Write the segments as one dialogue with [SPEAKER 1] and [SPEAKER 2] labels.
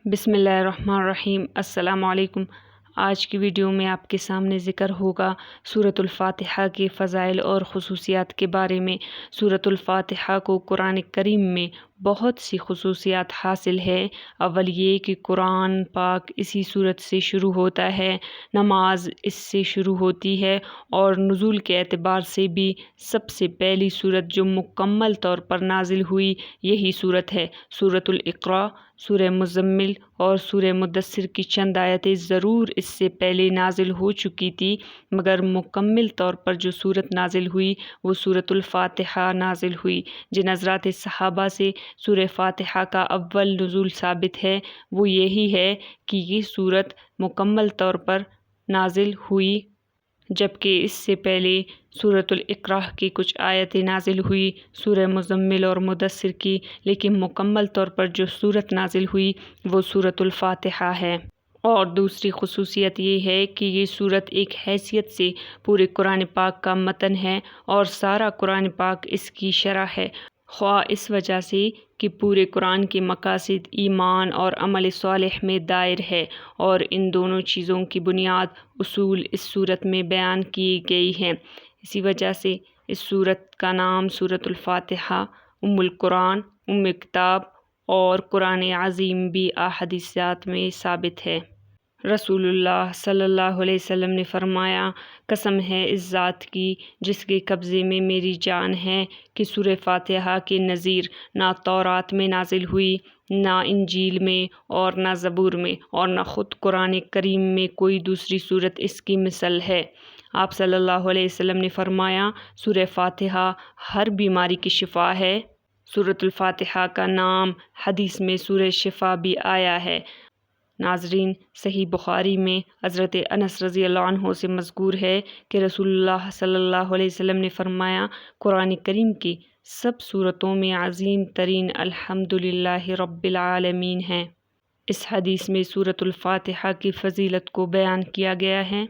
[SPEAKER 1] بسم اللہ الرحمن الرحیم۔ السلام علیکم۔ آج کی ویڈیو میں آپ کے سامنے ذکر ہوگا سورۃ الفاتحہ کے فضائل اور خصوصیات کے بارے میں۔ سورۃ الفاتحہ کو قرآن کریم میں بہت سی خصوصیات حاصل ہے۔ اول یہ کہ قرآن پاک اسی سورت سے شروع ہوتا ہے، نماز اس سے شروع ہوتی ہے، اور نزول کے اعتبار سے بھی سب سے پہلی سورت جو مکمل طور پر نازل ہوئی یہی سورت ہے۔ سورۃ الاقراء، سورہ مزمل اور سورہ مدثر کی چند آیتیں ضرور اس سے پہلے نازل ہو چکی تھی، مگر مکمل طور پر جو سورت نازل ہوئی وہ سورۃ الفاتحہ نازل ہوئی۔ جن حضرات صحابہ سے سورہ فاتحہ کا اول نزول ثابت ہے وہ یہی ہے کہ یہ سورت مکمل طور پر نازل ہوئی، جبکہ اس سے پہلے سورۃ الاقراء کی کچھ آیتیں نازل ہوئی، سورہ مزمل اور مدثر کی، لیکن مکمل طور پر جو سورت نازل ہوئی وہ سورۃ الفاتحہ ہے۔ اور دوسری خصوصیت یہ ہے کہ یہ سورت ایک حیثیت سے پورے قرآن پاک کا متن ہے اور سارا قرآن پاک اس کی شرح ہے، خواہ اس وجہ سے کہ پورے قرآن کے مقاصد ایمان اور عمل صالح میں دائر ہے، اور ان دونوں چیزوں کی بنیاد اصول اس سورت میں بیان کی گئی ہیں۔ اسی وجہ سے اس سورت کا نام سورۃ الفاتحہ، ام القرآن، ام کتاب اور قرآن عظیم بھی احادیثات میں ثابت ہے۔ رسول اللہ صلی اللہ علیہ وسلم نے فرمایا، قسم ہے اس ذات کی جس کے قبضے میں میری جان ہے کہ سورہ فاتحہ کے نظیر نہ تورات میں نازل ہوئی، نہ انجیل میں اور نہ زبور میں، اور نہ خود قرآن کریم میں کوئی دوسری سورت اس کی مثل ہے۔ آپ صلی اللہ علیہ وسلم نے فرمایا، سورہ فاتحہ ہر بیماری کی شفا ہے۔ سورۃ الفاتحہ کا نام حدیث میں سورہ شفا بھی آیا ہے۔ ناظرین، صحیح بخاری میں حضرت انس رضی اللہ عنہ سے مذکور ہے کہ رسول اللہ صلی اللہ علیہ وسلم نے فرمایا، قرآن کریم کی سب سورتوں میں عظیم ترین الحمدللہ رب العالمین ہے۔ اس حدیث میں سورۃ الفاتحہ کی فضیلت کو بیان کیا گیا ہے۔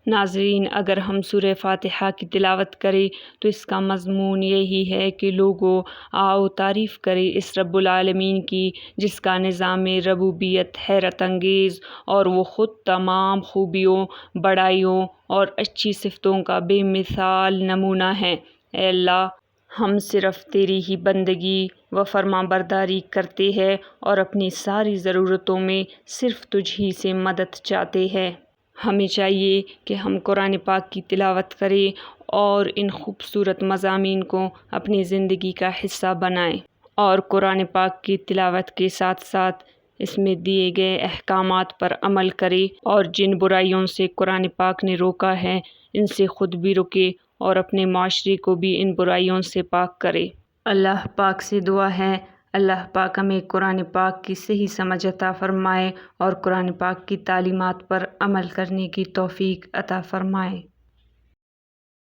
[SPEAKER 1] ناظرین، اگر ہم سورہ فاتحہ کی تلاوت کریں تو اس کا مضمون یہی ہے کہ لوگوں آؤ تعریف کریں اس رب العالمین کی جس کا نظام ربوبیت حیرت انگیز اور وہ خود تمام خوبیوں، بڑائیوں اور اچھی صفتوں کا بے مثال نمونہ ہے۔ اے اللہ، ہم صرف تیری ہی بندگی و فرما برداری کرتے ہیں اور اپنی ساری ضرورتوں میں صرف تجھ ہی سے مدد چاہتے ہیں۔ ہمیں چاہیے کہ ہم قرآن پاک کی تلاوت کریں اور ان خوبصورت مضامین کو اپنی زندگی کا حصہ بنائیں، اور قرآن پاک کی تلاوت کے ساتھ ساتھ اس میں دیے گئے احکامات پر عمل کریں، اور جن برائیوں سے قرآن پاک نے روکا ہے ان سے خود بھی رکے اور اپنے معاشرے کو بھی ان برائیوں سے پاک کرے۔ اللہ پاک سے دعا ہے، اللہ پاک ہمیں قرآن پاک کی صحیح سمجھ عطا فرمائے اور قرآن پاک کی تعلیمات پر عمل کرنے کی توفیق عطا فرمائے۔